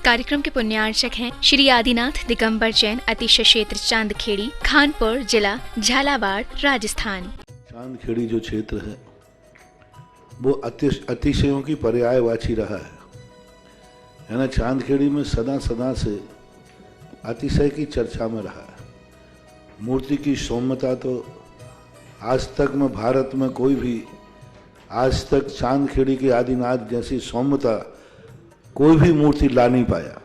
कार्यक्रम के पुण्यार्चक हैं श्री आदिनाथ दिगंबर जैन अतिशय क्षेत्र चांदखेड़ी, खानपुर जिला, झालावाड़, राजस्थान। चांदखेड़ी जो क्षेत्र है वो अतिशयों की पर्यायवाची रहा है ना। चांदखेड़ी में सदा से अतिशय की चर्चा में रहा है। मूर्ति की सौम्यता तो आज तक में भारत में कोई भी आज तक चांदखेड़ी के आदिनाथ जैसी सौम्यता कोई भी मूर्ति ला नहीं पाया।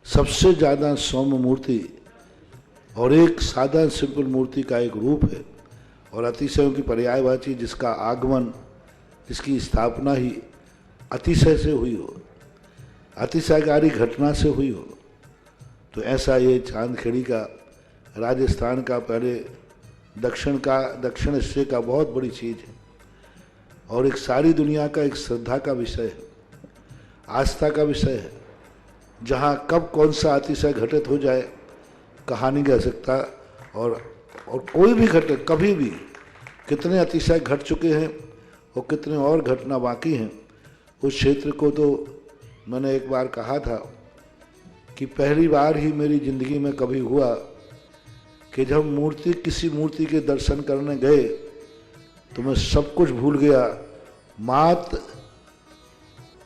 सबसे ज़्यादा सौम्य मूर्ति और एक सादा सिंपल मूर्ति का एक रूप है और अतिशयों की पर्यायवाची जिसका आगमन, जिसकी स्थापना ही अतिशय से हुई हो, अतिशयकारी घटना से हुई हो, तो ऐसा ये चांदखेड़ी का राजस्थान का पहले दक्षिण हिस्से का बहुत बड़ी चीज़ है और एक सारी दुनिया का एक श्रद्धा का विषय है, आस्था का विषय है। जहाँ कब कौन सा अतिशय घटित हो जाए कहा नहीं जा सकता और कोई भी घटे कभी भी कितने अतिशय घट चुके हैं और कितने और घटना बाकी हैं। उस क्षेत्र को तो मैंने एक बार कहा था कि पहली बार ही मेरी ज़िंदगी में कभी हुआ कि जब किसी मूर्ति के दर्शन करने गए तो मैं सब कुछ भूल गया। मात्र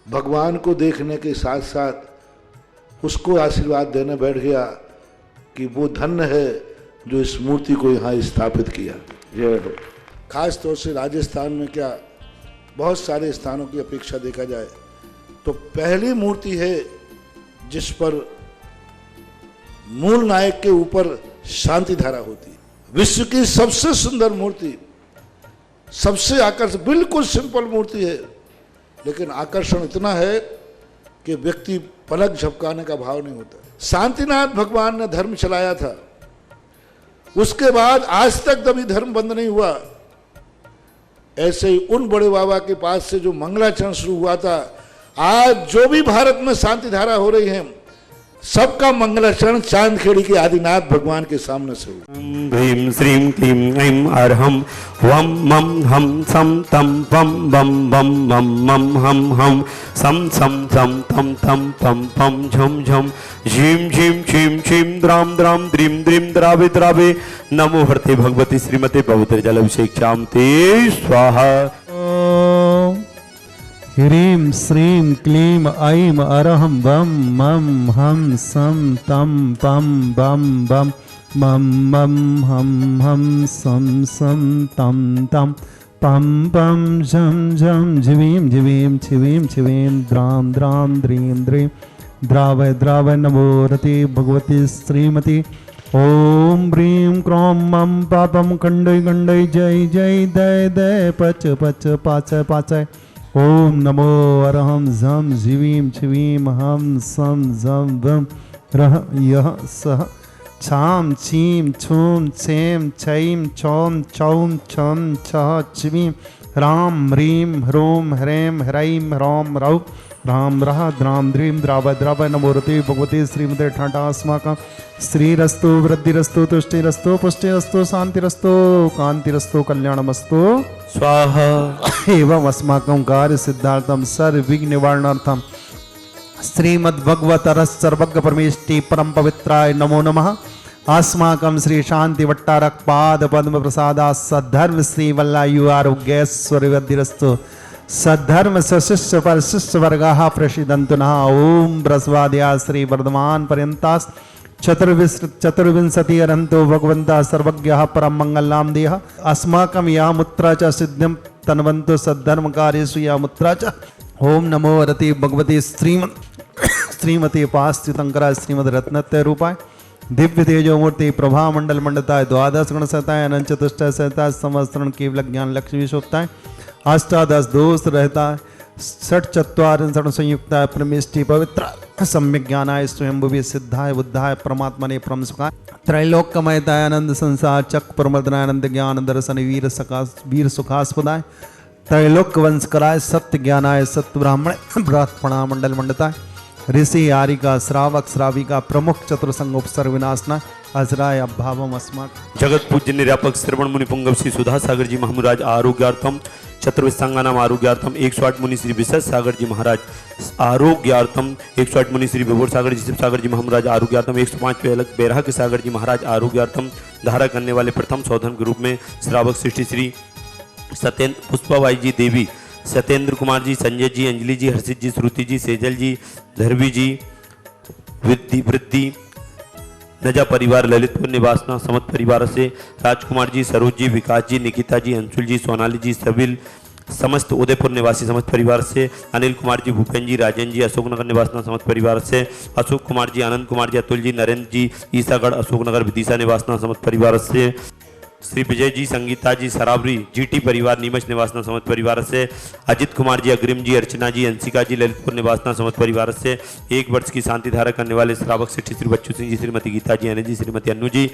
भगवान को देखने के साथ साथ उसको आशीर्वाद देने बैठ गया कि वो धन्य है जो इस मूर्ति को यहाँ स्थापित किया। खास तौर से राजस्थान में क्या बहुत सारे स्थानों की अपेक्षा देखा जाए तो पहली मूर्ति है जिस पर मूल नायक के ऊपर शांति धारा होती है। विश्व की सबसे सुंदर मूर्ति, सबसे आकर्षक, बिल्कुल सिंपल मूर्ति है लेकिन आकर्षण इतना है कि व्यक्ति पलक झपकाने का भाव नहीं होता। शांतिनाथ भगवान ने धर्म चलाया था, उसके बाद आज तक कभी धर्म बंद नहीं हुआ। ऐसे ही उन बड़े बाबा के पास से जो मंगलाचरण शुरू हुआ था, आज जो भी भारत में शांति धारा हो रही है सबका मंगलाचरण चांदखेड़ी के आदिनाथ भगवान के सामने से हुआ। भीम श्रीम क्लीम ऐं अर्हं वम मम हम सम तम पम बम बम मम मम हम हम सम सम सम तम तम पम पम झम झम झीम झीम छीम छीम द्राम द्राम द्रीम द्रीम द्रावे द्रावे नमो हरते भगवती श्रीमते पवित्र जलाभिषेक्षां ते स्वाहा। ह्रीं श्रीं क्लीं ऐं अर्हं वम मम हम सम तम पम बम बम मम मम हम हम सम सम तम तम पम पम झम झम झिवीं झिवीं छिवीं छिवीं द्राम द्राम द्रीं द्रीं द्रावय द्रावय नमो रते भगवती श्रीमती। ओम ब्रीं क्रों मम पापम खंडय खंडय जय जय दय दय पच पच पाचय पाचय। ओम नमो अरहं झम झिवीं छिवीं हम सम झम वम रह यह सह छाम छीम छूम छेम छैम छौम चौम छम छह छिवीं राम ह्रीं ह्रोम ह्रैं ह्रैं ह्रौम रौ राम रह द्राम द्रीं द्राव द्राव नमो रते भगवते श्रीमते ठाटास्माकं श्रीरस्तु वृद्धिरस्तु तुष्टिरस्तु पुष्टिरस्तु शांतिरस्तु कांतिरस्तु कल्याणमस्तु स्वाहा। एवं अस्माकं कार्य सिद्धार्थम सर्वविघ्न निवारणार्थम श्रीमद्भगवतरः सर्वज्ञ परमेष्टि परम पवित्राय नमो नमः। अस्माकं श्री शांति वट्टारक पाद पद्म प्रसादा सद्धर्म श्री वल्लायु आरोग्यैश्वर्यवृद्धिरस्तु सद्धर्म सशिष्य पर शिष्य वर्गाः प्रसिदन्तु नः। ओम बृहस्पत्या श्री वर्धमान पर्यन्तास् चतुर्विंशति अरन्तो भगवन्तः सर्वज्ञः परम मंगलां देह। अस्माकं या मुत्रा च सिद्धिं तन्वन्तु सद्धर्म कार्येषु या मुत्रा च। ओम नमो रति भगवती श्रीमती पास्त्युतंकरा श्रीमद रत्नत्रय रूपाय दिव्य तेजो मूर्ति प्रभा मंडल मंडताय द्वादश गण सहताय अनंत चतुष्टय सहताय संवत्सरण केवल ज्ञान लक्ष्मी शोभताय अष्टादश दोष रहता षट चत्वारिंशत् संयुक्ताय परमेष्टि पवित्र सम्यक ज्ञानाय स्वयंभुवे सिद्धाय बुद्धाय परमात्मने परम सुखाय त्रैलोक्यमयताय आनंद संसार चक प्रमर्दनानंद ज्ञान दर्शन वीर सुखास्पदाय त्रैलोक्य वंश कराय सत्य ज्ञानाय सत्य ब्राह्मण ब्राह्मणा मंडल मंडताय ऋषि आरिका श्रावक श्राविका प्रमुख चतुर्संग उपसर्ग विनाशना अजराय अभावम अस्माक जगत पूज्य निरापक श्रवण मुनि पुंगव श्री सुधा सागर जी महामुराज आरोग्यार्थम चतुर्विशंगानाम आरोग्यार्थम 108 मुनि श्री विशद सागर जी महाराज आरोग्यार्थम 108 मुनि श्री विभोर सागर जी शिव सागर जी महाराज आरोग्यार्थम 105 बैराग के सागर जी महाराज आरोग्यार्थम धारा करने वाले प्रथम सौधन के रूप में श्रावक सृष्टि श्री सत्येंद्र पुष्पाबाई जी देवी सत्येंद्र कुमार जी संजय जी अंजलि जी हर्षित जी श्रुति जी सेजल जी धरवी जी वृद्धि नजा परिवार ललितपुर निवासना समत परिवार से राजकुमार जी सरोज जी विकास जी निकिता जी अंशुल जी सोनाली जी सबिल समस्त उदयपुर निवासी समस्त परिवार से अनिल कुमार जी भूपेन जी राजन जी अशोकनगर निवासना समस्त परिवार से अशोक कुमार जी आनंद कुमार जी अतुल जी नरेंद्र जी ईसागढ़ अशोकनगर विदिशा निवासना समस्त परिवार से श्री विजय जी संगीता जी सरावरी जीटी परिवार नीमच निवासना समस्त परिवार से अजित कुमार जी अग्रिम जी अर्चना जी अंशिका जी ललितपुर निवासना समस्त परिवार से 1 वर्ष की शांति धारा करने वाले श्रावक श्री बच्चू सिंह जी श्रीमती गीता जी अनिल जी श्रीमती अनु जी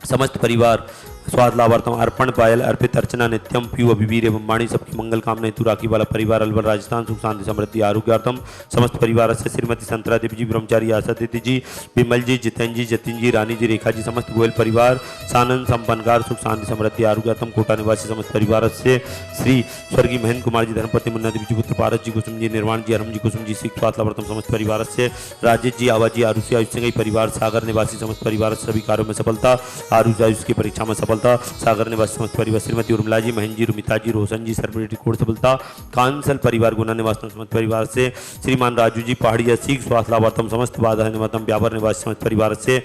समस्त परिवार स्वाद लाभार्थम अर्पण पायल अर्पित अर्चना नित्यम पीयू अभिवीर एवं वाणी सबकी मंगल कामना हेतु राखी वाला परिवार अलवर राजस्थान सुख शांति समृद्धि आरोग्यार्थम समस्त परिवार से श्रीमती संतरा देवी जी ब्रह्मचारी आशा दीदी जी विमल जी जितेन जी जतिन जी रानी जी रेखा जी समस्त गोयल परिवार सानंद संपन्नकार सुख शांति समृद्धि आरोग्यार्थम कोटा निवासी समस्त परिवार से श्री स्वर्गीय महेंद्र कुमार जी धर्मपति मुन्ना देवी जी पुत्र पारस जी कुसुम जी निर्वाण जी हरम जी कुसुम जी सिख स्वाद लाभार्थम समस्त परिवार से राजेश जी आवाज जी आरुषि आयुष सिंह परिवार सागर निवासी समस्त परिवार सभी कार्यों में सफलता आरुष आयुष की परीक्षा में सफलता सागर निवासी समस्त परिवार श्रीमती उर्मिला जी महेंद्र जी रुमिता जी रोशन जी सर्टिफिकेट कोर्स सफलता कांसल परिवार गुना निवासी समस्त परिवार से श्रीमान राजू जी पहाड़िया सीख स्वास्थ्य लाभार्थम समस्त बाधा निवातम व्यापार निवासी समस्त परिवार से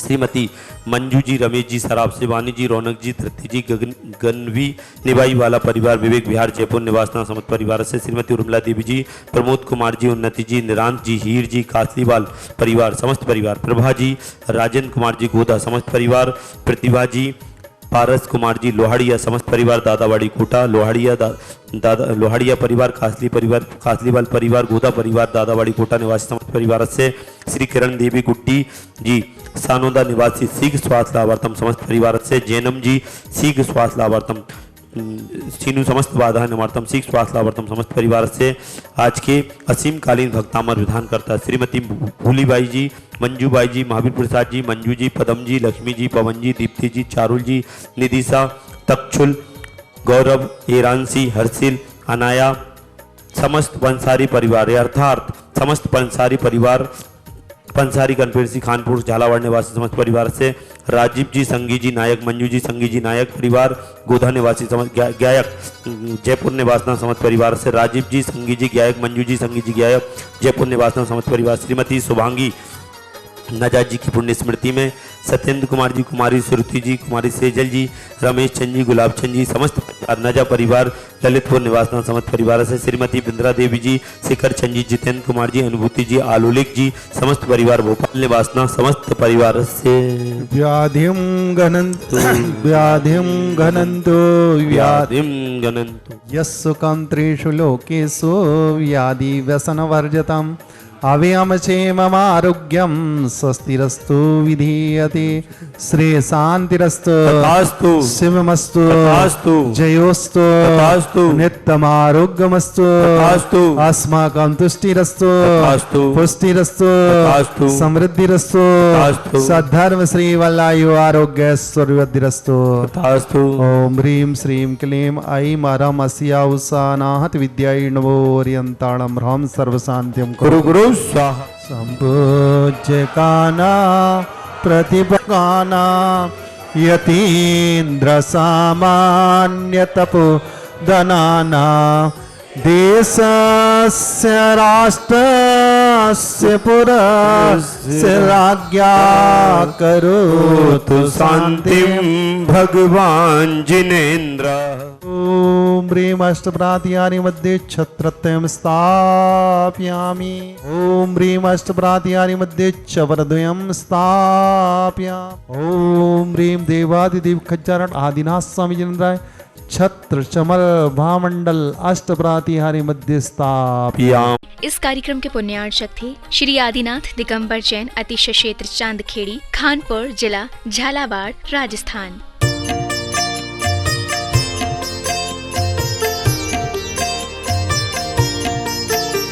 श्रीमती मंजू जी रमेश जी सराब से वानी जी रौनक जी धरती जी गनवी निवाई वाला परिवार विवेक विहार जयपुर निवासना समस्त परिवार से श्रीमती उर्मिला देवी जी प्रमोद कुमार जी उन्नति जी निरांत जी हीर जी कासलीवाल परिवार समस्त परिवार प्रभा जी राजेंद्र कुमार जी गोदा समस्त परिवार प्रतिभा जी पारस कुमार जी लोहाड़िया समस्त परिवार दादावाड़ी कोटा लोहाड़िया परिवार कासलीवाल परिवार गोदा परिवार दादावाड़ी कोटा निवासी समस्त परिवार से श्री किरण देवी गुड्डी जी सानोदा निवासी सीख स्वास्थ्य लाभार्थम समस्त परिवार से जैनम जी सीख स्वास्थ्य लाभार्थम सीनु समस्त बाधा निवार्थम सीख स्वास्थ्य लाभार्थम समस्त परिवार से आज के असीम कालीन भक्तामर विधान करता श्रीमती भूलीबाई जी मंजूबाई जी महावीर प्रसाद जी मंजू जी पदम जी लक्ष्मी जी पवन जी दीप्ति जी चारुल जी निदिशा तक्षुल गौरव एरांसी हर्षिल अनाया समस्त पंसारी परिवार अर्थात समस्त पंसारी परिवार पंसारी कन्फेरेंसी खानपुर झालावाड़ निवासी समस्त परिवार से राजीव जी संगी जी नायक मंजू जी संगी जी नायक परिवार गोधा निवासी गायक जयपुर निवासना समस्त परिवार से राजीव जी संगी जी गायक मंजू जी संगी जी गायक जयपुर निवासना समस्त परिवार श्रीमती शुभांगी नजा जी की पुण्य स्मृति में सत्येंद्र कुमार जी कुमारी श्रुति जी कुमारी सेजल जी रमेश चंद जी गुलाब चंद जी समस्त परिवार नजा परिवार ललितपुर निवासना समस्त परिवार से श्रीमती बिंद्रा देवी जी शिखर चंद जी जितेंद्र कुमार जी अनुभूति जी आलोलिक जी समस्त परिवार भोपाल निवासना समस्त परिवार से व्याधिं घनन्तु यस्सुखं त्रिषु लोकेषु व्याधि व्यसनवर्जितम् अव्ययमक्षेममारोग्यं स्वस्तिरस्तु विधीयते श्री शान्तिरस्तु तथास्तु शिवमस्तु तथास्तु जयोस्तु तथास्तु नित्यमारोग्यमस्तु तथास्तु अस्माकं तुष्टिरस्तु तथास्तु पुष्टिरस्तु तथास्तु समृद्धिरस्तु तथास्तु सद्धर्म श्री वल्लायु आरोग्यैश्वर्यवृद्धिरस्तु तथास्तु ओम ह्रीं श्रीं क्लीं ऐं अरं अस्या उषानाहत विद्यायै नमो ओरियन्ताणं ह्रं सर्वशान्त्यं गुरु गुरु स्वाहा संपूज्य काना प्रतिपकाना यतीन्द्र सामान्य तपो दनाना देशस्य राष्ट्रस्य पुरस्य राज्ञा करोतु शांतिं भगवान जिनेन्द्र ओम ह्रीं अष्टप्रातिहारी मध्ये छत्रत्रयं स्थापयामि ओम ह्रीं अष्टप्रातिहारी मध्ये चवरद्वयं स्थापयामि ओम ह्रीं देवादिदेव खच्चरण आदिनाथ स्वामी जिनेन्द्राय छत्र चमल भामंडल अष्टप्रातिहारी मध्य स्थापयामि। इस कार्यक्रम के पुण्यार्चक थे श्री आदिनाथ दिगंबर जैन अतिशय क्षेत्र चांदखेड़ी खानपुर जिला झालावाड़ राजस्थान।